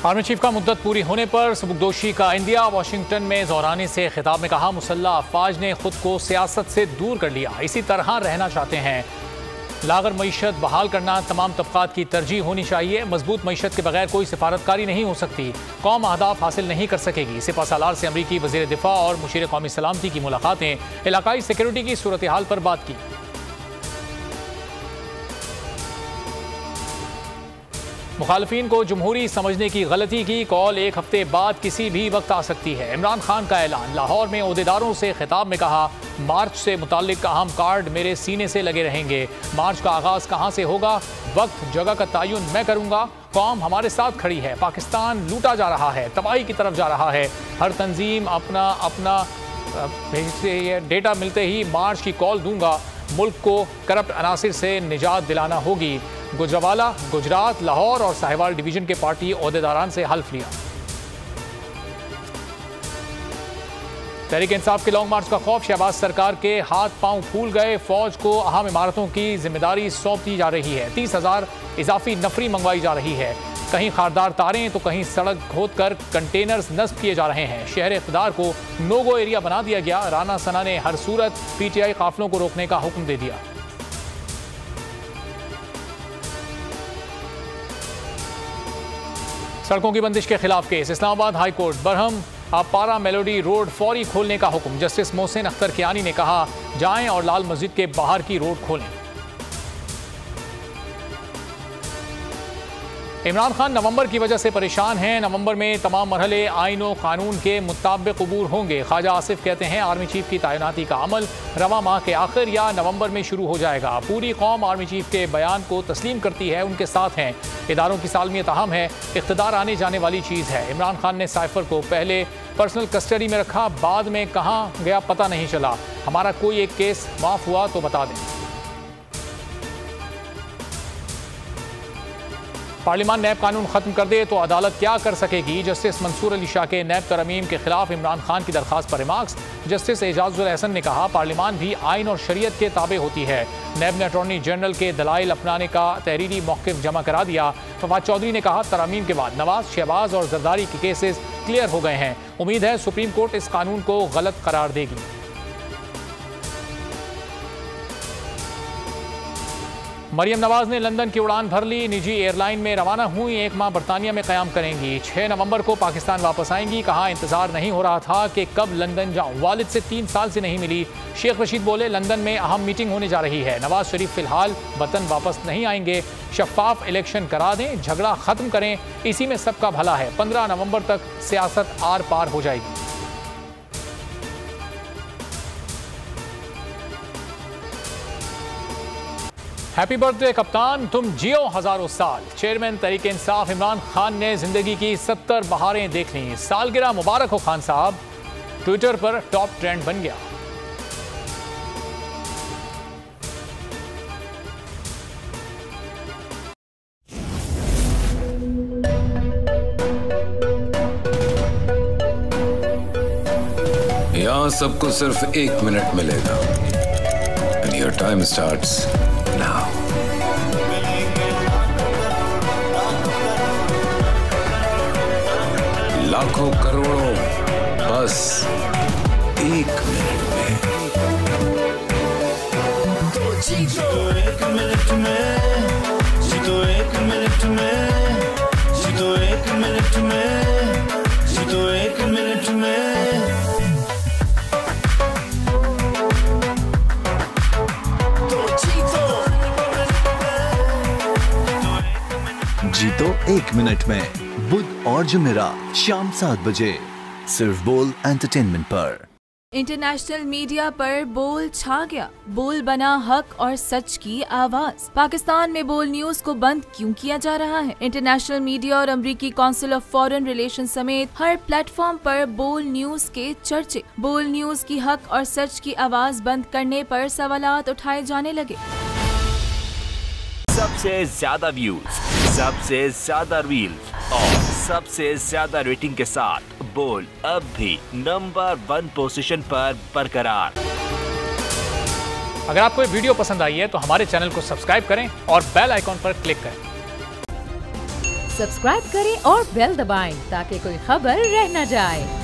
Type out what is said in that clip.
Army chief का मुद्दत पूरी होने पर सबकदोशी का इंडिया। वाशिंगटन में ज़ौरानी से खिताब में कहा, मुसल्लह अफवाज ने खुद को सियासत से दूर कर लिया, इसी तरह रहना चाहते हैं। लागर मईशत बहाल करना तमाम तबकात की तरजीह होनी चाहिए। मजबूत मईशत के बगैर कोई सिफारतकारी नहीं हो सकती। कौम अहदाफ हासिल नहीं कर सकेगी। सिपह सालार से अमरीकी वज़ीर दिफा और मुशीर कौमी सलामती की मुलाकातें, इलाकाई सिक्योरिटी की सूरत हाल पर बात की। मुखालफीन को जमहूरी समझने की गलती की, कॉल एक हफ्ते बाद किसी भी वक्त आ सकती है। इमरान खान का ऐलान। लाहौर में ओहदेदारों से खिताब में कहा, मार्च से मुताल्लिक अहम कार्ड मेरे सीने से लगे रहेंगे। मार्च का आगाज कहां से होगा, वक्त जगह का तयन मैं करूंगा। कौम हमारे साथ खड़ी है। पाकिस्तान लूटा जा रहा है, तबाही की तरफ जा रहा है। हर तंजीम अपना डेटा मिलते ही मार्च की कॉल दूंगा। मुल्क को करप्ट अनासिर से निजात दिलाना होगी। गुजरावाला, गुजरात, लाहौर और साहिवाल डिवीजन के पार्टी ओहदेदारान से हल्फ लिया। तहरीक इंसाफ के लॉन्ग मार्च का खौफ, शहबाज सरकार के हाथ पांव फूल गए। फौज को अहम इमारतों की जिम्मेदारी सौंपी जा रही है। 30,000 इजाफी नफरी मंगवाई जा रही है। कहीं खारदार तारें तो कहीं सड़क खोदकर कंटेनर्स नस्ब किए जा रहे हैं। शहर इख्तिदार को नो गो एरिया बना दिया गया। राना सना ने हर सूरत पीटीआई काफिलों को रोकने का हुक्म दे दिया। सड़कों की बंदिश के खिलाफ case, Islamabad high court. Barham पारा मेलोडी रोड फौरी खोलने का हुक्म। जस्टिस मोहसिन अख्तर कियानी ने कहा, जाएं और लाल मस्जिद के बाहर की रोड खोलें। इमरान खान नवंबर की वजह से परेशान हैं। नवंबर में तमाम मरहले आईन व कानून के मुताबिक अबूर होंगे। ख्वाजा आसिफ कहते हैं, आर्मी चीफ की तैनाती का अमल रवा माह के आखिर या नवंबर में शुरू हो जाएगा। पूरी कौम आर्मी चीफ के बयान को तस्लीम करती है, उनके साथ हैं। इदारों की सालमियत अहम है, इख्तिदार आने जाने वाली चीज़ है। इमरान खान ने साइफर को पहले पर्सनल कस्टडी में रखा, बाद में कहाँ गया पता नहीं चला। हमारा कोई एक केस माफ़ हुआ तो बता दें। पार्लियामान नैब कानून खत्म कर दे तो अदालत क्या कर सकेगी। जस्टिस मंसूर अली शाह के नैब तरमीम के खिलाफ इमरान खान की दरखास्त पर रिमार्क्स। जस्टिस एजाजुल एहसन ने कहा, पार्लियामान भी आइन और शरीयत के ताबे होती है। नैब ने अटॉर्नी जनरल के दलाइल अपनाने का तहरीरी मौक़िफ़ जमा करा दिया। फवाद चौधरी ने कहा, तरमीम के बाद नवाज, शहबाज और जरदारी के केसेस क्लियर हो गए हैं। उम्मीद है सुप्रीम कोर्ट इस कानून को गलत करार देगी। मरियम नवाज ने लंदन की उड़ान भर ली, निजी एयरलाइन में रवाना हुई। 1 माह बरतानिया में क़याम करेंगी। 6 नवंबर को पाकिस्तान वापस आएंगी। कहा, इंतजार नहीं हो रहा था कि कब लंदन जाऊं, वालिद से 3 साल से नहीं मिली। शेख रशीद बोले, लंदन में अहम मीटिंग होने जा रही है। नवाज शरीफ फिलहाल वतन वापस नहीं आएंगे। शफाफ इलेक्शन करा दें, झगड़ा खत्म करें, इसी में सबका भला है। 15 नवंबर तक सियासत आर पार हो जाएगी। हैप्पी बर्थडे कप्तान, तुम जियो हजारों साल। चेयरमैन तहरीक इंसाफ इमरान खान ने जिंदगी की 70 बहारें देख लीं। सालगिरह मुबारक हो खान साहब। ट्विटर पर टॉप ट्रेंड बन गया। यहां सबको सिर्फ 1 मिनट मिलेगा। And your time starts now. लाखों करोड़ों बस 1 मिनट में। तो जीतो 1 मिनट में, जीतो 1 मिनट में, जीतो 1 मिनट में, जीतो 1 मिनट में। जीतो 1 मिनट में, बुध और जुमेरात शाम 7 बजे, सिर्फ बोल एंटरटेनमेंट पर। इंटरनेशनल मीडिया पर बोल छा गया। बोल बना हक और सच की आवाज। पाकिस्तान में बोल न्यूज को बंद क्यों किया जा रहा है? इंटरनेशनल मीडिया और अमेरिकी काउंसिल ऑफ फॉरेन रिलेशन समेत हर प्लेटफॉर्म पर बोल न्यूज के चर्चे। बोल न्यूज की हक और सच की आवाज बंद करने पर सवालात उठाए जाने लगे। सबसे ज्यादा व्यूज, सबसे ज्यादा रील्स और सबसे ज्यादा रेटिंग के साथ बोल अब भी नंबर 1 पोजीशन पर बरकरार। अगर आपको ये वीडियो पसंद आई है तो हमारे चैनल को सब्सक्राइब करें और बेल आइकॉन पर क्लिक करें। सब्सक्राइब करें और बेल दबाएं ताकि कोई खबर रह न जाए।